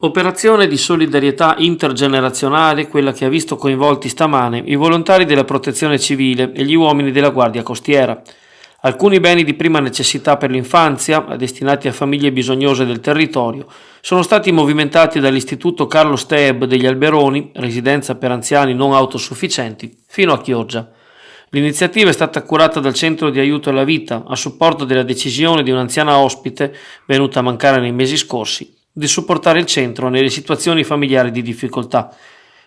Operazione di solidarietà intergenerazionale, quella che ha visto coinvolti stamane i volontari della Protezione Civile e gli uomini della Guardia Costiera. Alcuni beni di prima necessità per l'infanzia, destinati a famiglie bisognose del territorio, sono stati movimentati dall'Istituto Carlo Steeb degli Alberoni, residenza per anziani non autosufficienti, fino a Chioggia. L'iniziativa è stata curata dal Centro di Aiuto alla Vita, a supporto della decisione di un'anziana ospite, venuta a mancare nei mesi scorsi, di supportare il centro nelle situazioni familiari di difficoltà.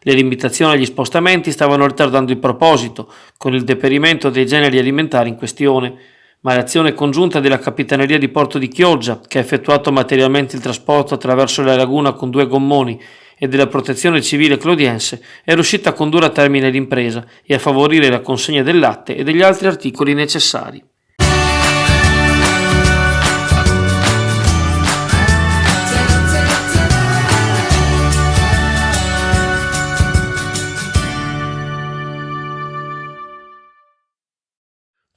Le limitazioni agli spostamenti stavano ritardando il proposito, con il deperimento dei generi alimentari in questione, ma l'azione congiunta della Capitaneria di Porto di Chioggia, che ha effettuato materialmente il trasporto attraverso la laguna con 2 gommoni, e della Protezione Civile Clodiense è riuscita a condurre a termine l'impresa e a favorire la consegna del latte e degli altri articoli necessari.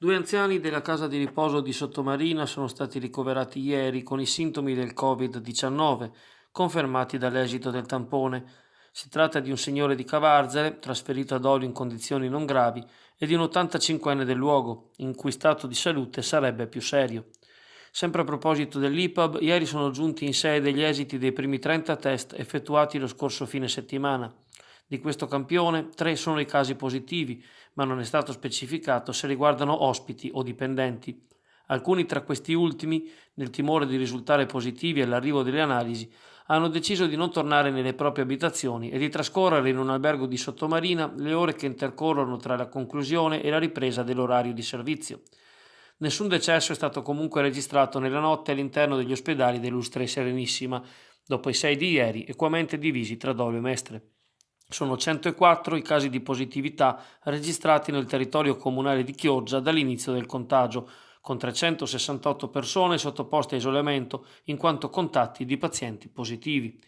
Due anziani della casa di riposo di Sottomarina sono stati ricoverati ieri con i sintomi del Covid-19, confermati dall'esito del tampone. Si tratta di un signore di Cavarzere, trasferito ad Olio in condizioni non gravi, e di un 85enne del luogo, in cui stato di salute sarebbe più serio. Sempre a proposito dell'IPAB, ieri sono giunti in sede gli esiti dei primi 30 test effettuati lo scorso fine settimana. Di questo campione, 3 sono i casi positivi, ma non è stato specificato se riguardano ospiti o dipendenti. Alcuni tra questi ultimi, nel timore di risultare positivi all'arrivo delle analisi, hanno deciso di non tornare nelle proprie abitazioni e di trascorrere in un albergo di Sottomarina le ore che intercorrono tra la conclusione e la ripresa dell'orario di servizio. Nessun decesso è stato comunque registrato nella notte all'interno degli ospedali dell'Ustra e Serenissima, dopo i 6 di ieri, equamente divisi tra Dolo e Mestre. Sono 104 i casi di positività registrati nel territorio comunale di Chioggia dall'inizio del contagio, con 368 persone sottoposte a isolamento in quanto contatti di pazienti positivi.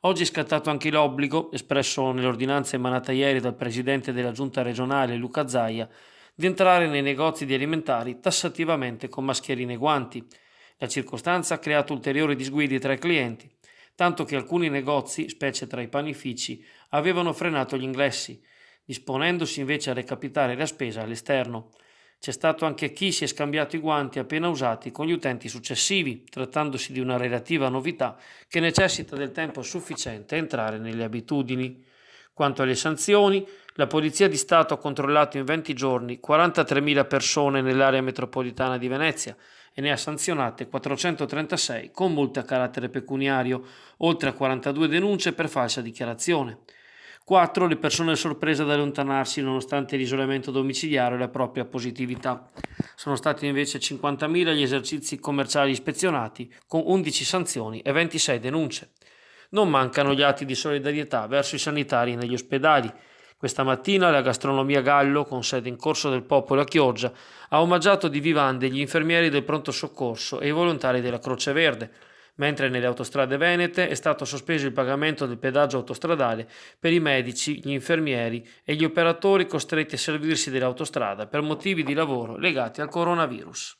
Oggi è scattato anche l'obbligo, espresso nell'ordinanza emanata ieri dal presidente della giunta regionale Luca Zaia, di entrare nei negozi di alimentari tassativamente con mascherine e guanti. La circostanza ha creato ulteriori disguidi tra i clienti, tanto che alcuni negozi, specie tra i panifici, avevano frenato gli ingressi, disponendosi invece a recapitare la spesa all'esterno. C'è stato anche chi si è scambiato i guanti appena usati con gli utenti successivi, trattandosi di una relativa novità che necessita del tempo sufficiente a entrare nelle abitudini. Quanto alle sanzioni, la Polizia di Stato ha controllato in 20 giorni 43.000 persone nell'area metropolitana di Venezia e ne ha sanzionate 436 con multe a carattere pecuniario, oltre a 42 denunce per falsa dichiarazione. 4 le persone sorprese ad allontanarsi nonostante l'isolamento domiciliare e la propria positività. Sono stati invece 50.000 gli esercizi commerciali ispezionati, con 11 sanzioni e 26 denunce. Non mancano gli atti di solidarietà verso i sanitari negli ospedali. Questa mattina la Gastronomia Gallo, con sede in Corso del Popolo a Chioggia, ha omaggiato di vivande gli infermieri del pronto soccorso e i volontari della Croce Verde, mentre nelle autostrade venete è stato sospeso il pagamento del pedaggio autostradale per i medici, gli infermieri e gli operatori costretti a servirsi dell'autostrada per motivi di lavoro legati al coronavirus.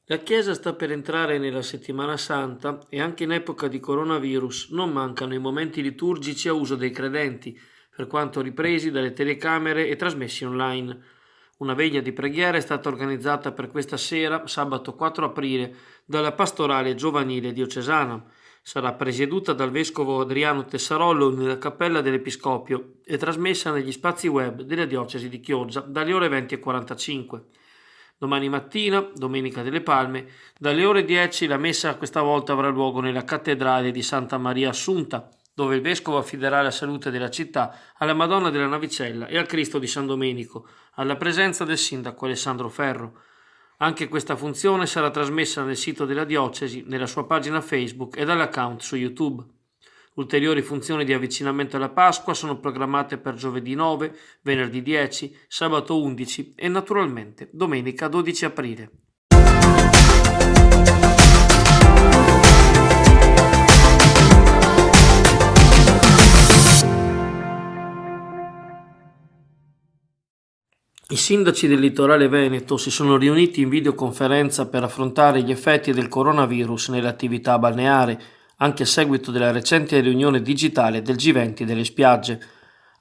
La Chiesa sta per entrare nella Settimana Santa e anche in epoca di coronavirus non mancano i momenti liturgici a uso dei credenti, per quanto ripresi dalle telecamere e trasmessi online. Una veglia di preghiera è stata organizzata per questa sera, sabato 4 aprile, dalla Pastorale Giovanile Diocesana. Sarà presieduta dal Vescovo Adriano Tessarollo nella Cappella dell'Episcopio e trasmessa negli spazi web della Diocesi di Chioggia dalle ore 20:45. Domani mattina, Domenica delle Palme, dalle ore 10 la messa questa volta avrà luogo nella cattedrale di Santa Maria Assunta, dove il vescovo affiderà la salute della città alla Madonna della Navicella e al Cristo di San Domenico, alla presenza del sindaco Alessandro Ferro. Anche questa funzione sarà trasmessa nel sito della diocesi, nella sua pagina Facebook e dall'account su YouTube. Ulteriori funzioni di avvicinamento alla Pasqua sono programmate per giovedì 9, venerdì 10, sabato 11 e naturalmente domenica 12 aprile. I sindaci del litorale veneto si sono riuniti in videoconferenza per affrontare gli effetti del coronavirus nelle attività balneari, anche a seguito della recente riunione digitale del G20 delle spiagge.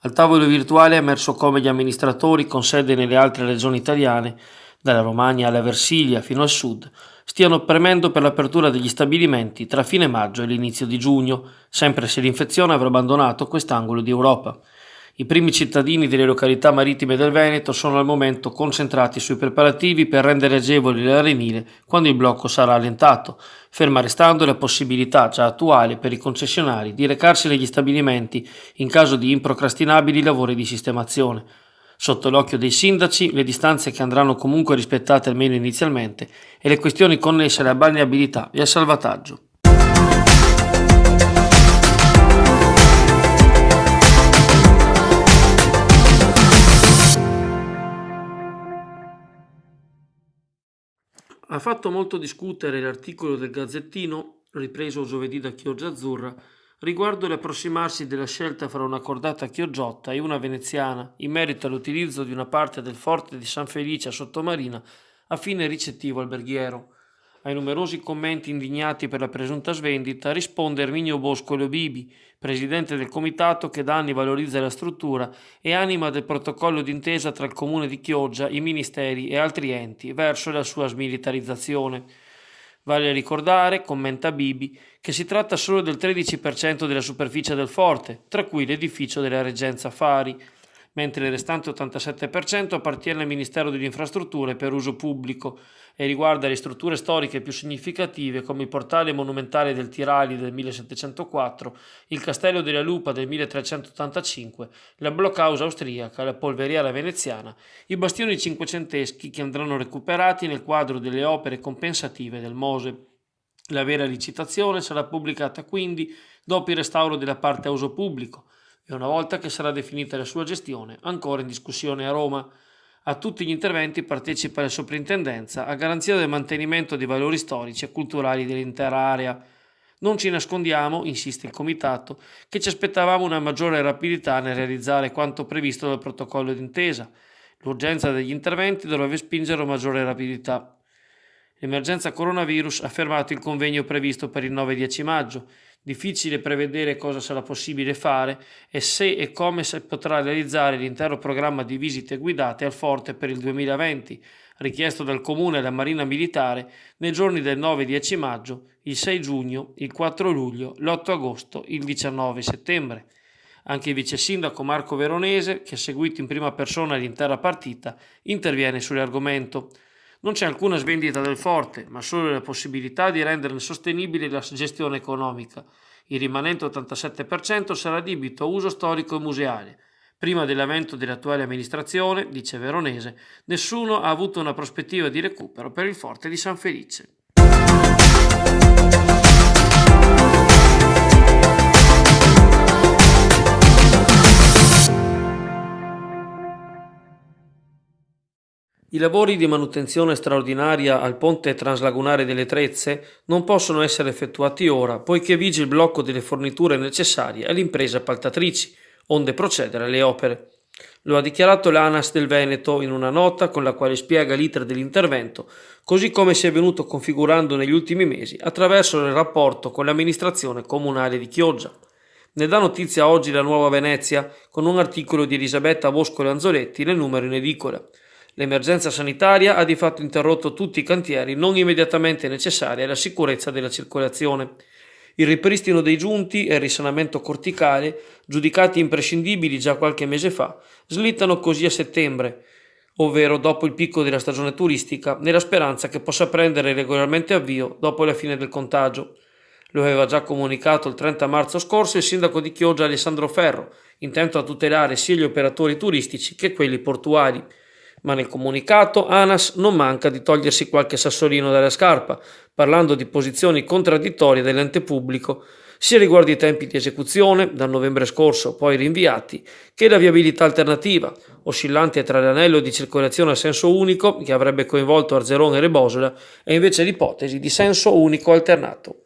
Al tavolo virtuale è emerso come gli amministratori con sede nelle altre regioni italiane, dalla Romagna alla Versilia fino al sud, stiano premendo per l'apertura degli stabilimenti tra fine maggio e l'inizio di giugno, sempre se l'infezione avrà abbandonato quest'angolo di Europa. I primi cittadini delle località marittime del Veneto sono al momento concentrati sui preparativi per rendere agevole l'arenile quando il blocco sarà allentato, ferma restando la possibilità già attuale per i concessionari di recarsi negli stabilimenti in caso di improcrastinabili lavori di sistemazione. Sotto l'occhio dei sindaci, le distanze che andranno comunque rispettate almeno inizialmente e le questioni connesse alla balneabilità e al salvataggio. Ha fatto molto discutere l'articolo del Gazzettino, ripreso giovedì da Chioggia Azzurra, riguardo l'approssimarsi della scelta fra una cordata chiogiotta e una veneziana in merito all'utilizzo di una parte del forte di San Felice a Sottomarina a fine ricettivo alberghiero. Ai numerosi commenti indignati per la presunta svendita risponde Erminio Bosco Bibi, presidente del comitato che da anni valorizza la struttura e anima del protocollo d'intesa tra il comune di Chioggia, i ministeri e altri enti verso la sua smilitarizzazione. Vale ricordare, commenta Bibi, che si tratta solo del 13% della superficie del forte, tra cui l'edificio della Reggenza Fari, mentre il restante 87% appartiene al Ministero delle Infrastrutture per uso pubblico e riguarda le strutture storiche più significative come il portale monumentale del Tirali del 1704, il Castello della Lupa del 1385, la blockhouse austriaca, la polveriera veneziana, i bastioni cinquecenteschi che andranno recuperati nel quadro delle opere compensative del Mose. La vera licitazione sarà pubblicata quindi dopo il restauro della parte a uso pubblico e una volta che sarà definita la sua gestione, ancora in discussione a Roma. A tutti gli interventi partecipa la soprintendenza a garanzia del mantenimento dei valori storici e culturali dell'intera area. Non ci nascondiamo, insiste il comitato, che ci aspettavamo una maggiore rapidità nel realizzare quanto previsto dal protocollo d'intesa. L'urgenza degli interventi dovrebbe spingere a maggiore rapidità. L'emergenza coronavirus ha fermato il convegno previsto per il 9-10 maggio. Difficile prevedere cosa sarà possibile fare e se e come si potrà realizzare l'intero programma di visite guidate al forte per il 2020, richiesto dal Comune e alla Marina Militare nei giorni del 9-10 maggio, il 6 giugno, il 4 luglio, l'8 agosto, il 19 settembre. Anche il vice sindaco Marco Veronese, che ha seguito in prima persona l'intera partita, interviene sull'argomento. Non c'è alcuna svendita del forte, ma solo la possibilità di renderne sostenibile la gestione economica. Il rimanente 87% sarà adibito a uso storico e museale. Prima dell'avvento dell'attuale amministrazione, dice Veronese, nessuno ha avuto una prospettiva di recupero per il forte di San Felice. I lavori di manutenzione straordinaria al ponte translagunare delle Trezze non possono essere effettuati ora, poiché vige il blocco delle forniture necessarie alle imprese appaltatrici, onde procedere alle opere. Lo ha dichiarato l'ANAS del Veneto in una nota con la quale spiega l'iter dell'intervento, così come si è venuto configurando negli ultimi mesi attraverso il rapporto con l'amministrazione comunale di Chioggia. Ne dà notizia oggi la Nuova Venezia con un articolo di Elisabetta Bosco Lanzoletti nel numero in edicola. L'emergenza sanitaria ha di fatto interrotto tutti i cantieri non immediatamente necessari alla sicurezza della circolazione. Il ripristino dei giunti e il risanamento corticale, giudicati imprescindibili già qualche mese fa, slittano così a settembre, ovvero dopo il picco della stagione turistica, nella speranza che possa prendere regolarmente avvio dopo la fine del contagio. Lo aveva già comunicato il 30 marzo scorso il sindaco di Chioggia Alessandro Ferro, intento a tutelare sia gli operatori turistici che quelli portuali. Ma nel comunicato ANAS non manca di togliersi qualche sassolino dalla scarpa, parlando di posizioni contraddittorie dell'ente pubblico, sia riguardo i tempi di esecuzione, dal novembre scorso poi rinviati, che la viabilità alternativa, oscillante tra l'anello di circolazione a senso unico, che avrebbe coinvolto Arzerone e Rebosola, e invece l'ipotesi di senso unico alternato.